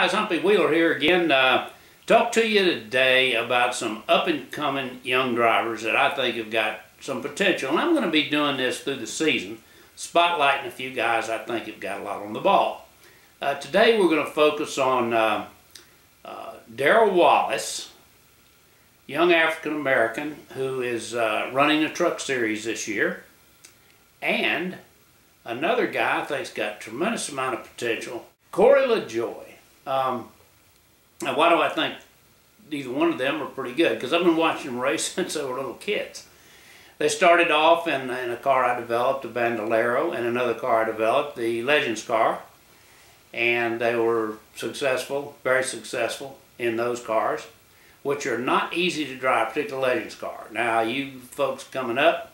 guys, Humpy Wheeler here again. Talk to you today about some up-and-coming young drivers that I think have got some potential. And I'm going to be doing this through the season, spotlighting a few guys I think have got a lot on the ball. Today we're going to focus on Darrell Wallace, young African-American who is running the truck series this year, and another guy I think's got a tremendous amount of potential, LaJoie. Now why do I think either one of them are pretty good? Because I've been watching them race since they were little kids. They started off in a car I developed, a Bandolero, and another car I developed, the Legends car. And they were successful, very successful in those cars, which are not easy to drive, particularly Legends car. Now you folks coming up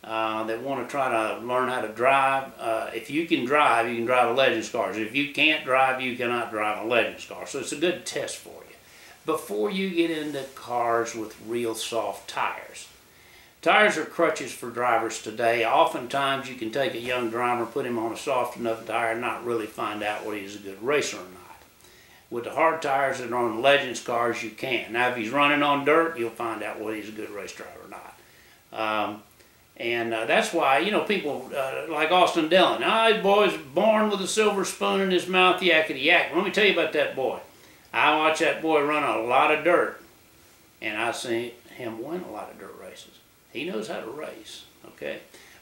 that want to try to learn how to drive, if you can drive a Legends car. If you can't drive, you cannot drive a Legends car. So it's a good test for you before you get into cars with real soft tires. Tires are crutches for drivers today. Oftentimes you can take a young driver, put him on a soft enough tire and not really find out whether he's a good racer or not. With the hard tires that are on Legends cars, you can. Now if he's running on dirt, you'll find out whether he's a good race driver or not. That's why, you know, people like Austin Dillon, this boy's born with a silver spoon in his mouth, yakety yak. Let me tell you about that boy. I watched that boy run a lot of dirt, and I seen him win a lot of dirt races. He knows how to race, okay?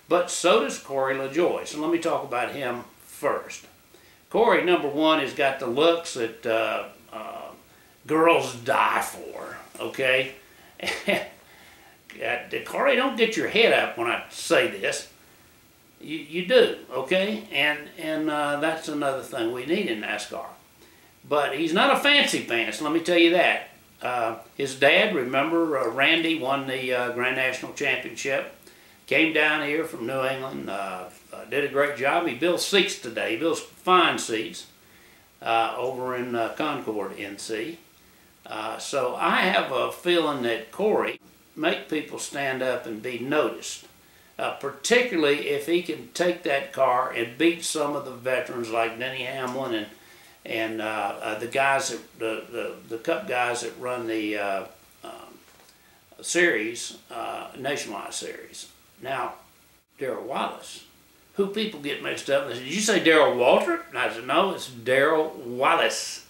But so does LaJoie. So let me talk about him first. Corey, number one, has got the looks that girls die for, okay? Corey, don't get your head up when I say this. You do, okay? And that's another thing we need in NASCAR. But he's not a fancy pants, let me tell you that. His dad, remember, Randy won the Grand National Championship. Came down here from New England, did a great job. He builds seats today. He builds fine seats over in Concord, NC. So I have a feeling that Corey make people stand up and be noticed, particularly if he can take that car and beat some of the veterans like Denny Hamlin and the guys that the Cup guys that run the series, nationwide series. Now, Darrell Wallace, who people get mixed up. They say, "Did you say Darrell Waltrip?" And I said, "No, it's Darrell Wallace."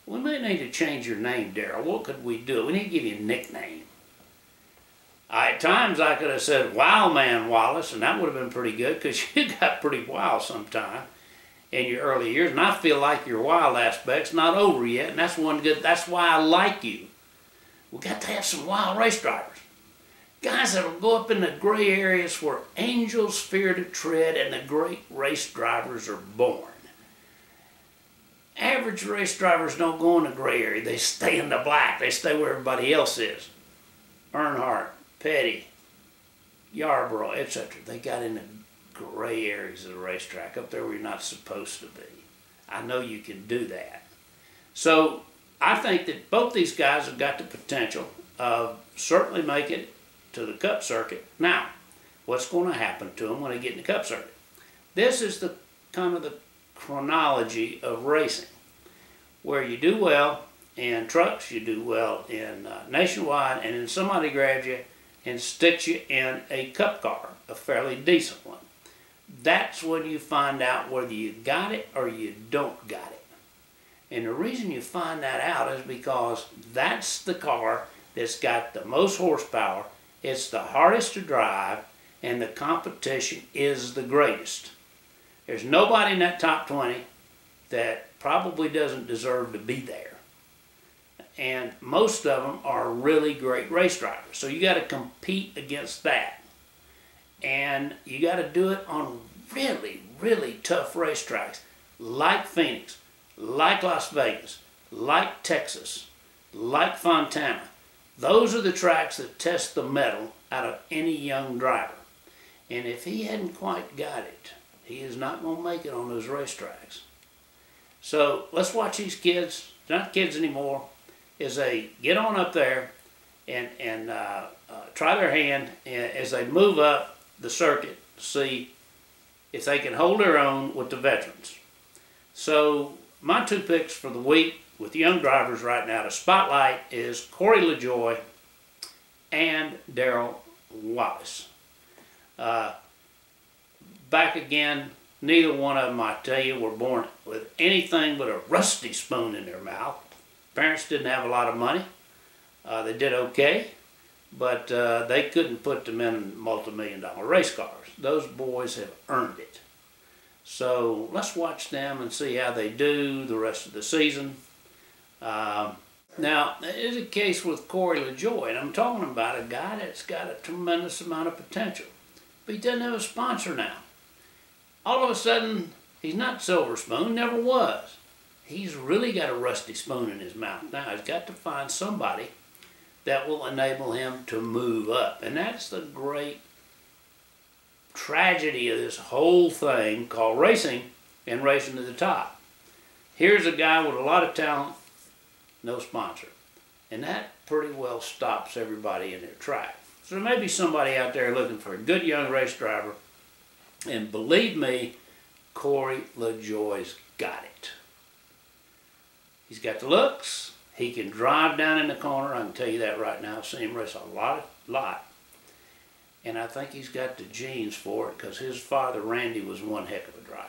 We may need to change your name, Darrell. What could we do? We need to give you a nickname. At times I could have said Wild Man Wallace, and that would have been pretty good because you got pretty wild sometime in your early years, and I feel like your wild aspect's not over yet, and that's one good. That's why I like you. We got to have some wild race drivers, guys that'll go up in the gray areas where angels fear to tread, and the great race drivers are born. Average race drivers don't go in the gray area; they stay in the black. They stay where everybody else is. Earnhardt, Petty, Yarborough, etc. They got in the gray areas of the racetrack, up there where you're not supposed to be. I know you can do that. So I think that both these guys have got the potential of certainly make it to the Cup circuit. Now, what's going to happen to them when they get in the Cup circuit? This is the kind of the chronology of racing, where you do well in trucks, you do well in nationwide, and then somebody grabs you and sticks you in a Cup car, a fairly decent one. That's when you find out whether you got it or you don't got it. And the reason you find that out is because that's the car that's got the most horsepower, it's the hardest to drive, and the competition is the greatest. There's nobody in that top 20 that probably doesn't deserve to be there. And most of them are really great race drivers. So you got to compete against that. And you got to do it on really, really tough racetracks like Phoenix, like Las Vegas, like Texas, like Fontana. Those are the tracks that test the mettle out of any young driver. And if he hadn't quite got it, he is not going to make it on those racetracks. So let's watch these kids, not kids anymore, as they get on up there and try their hand as they move up the circuit to see if they can hold their own with the veterans. So my two picks for the week with young drivers right now to spotlight is Corey LaJoie and Darrell Wallace. Back again, neither one of them, I tell you, were born with anything but a rusty spoon in their mouth. Parents didn't have a lot of money. They did okay, but they couldn't put them in multi-million-dollar race cars. Those boys have earned it. So let's watch them and see how they do the rest of the season. Now, there is a case with Corey LaJoie, and I'm talking about a guy that's got a tremendous amount of potential. But he doesn't have a sponsor now. All of a sudden, he's not Silver Spoon, never was. He's really got a rusty spoon in his mouth. Now, he's got to find somebody that will enable him to move up. And that's the great tragedy of this whole thing called racing and racing to the top. Here's a guy with a lot of talent, no sponsor. And that pretty well stops everybody in their track. So there may be somebody out there looking for a good young race driver. And believe me, Corey LaJoie's got it. He's got the looks. He can drive down in the corner. I can tell you that right now. I've seen him race a lot. And I think he's got the genes for it because his father, Randy, was one heck of a driver.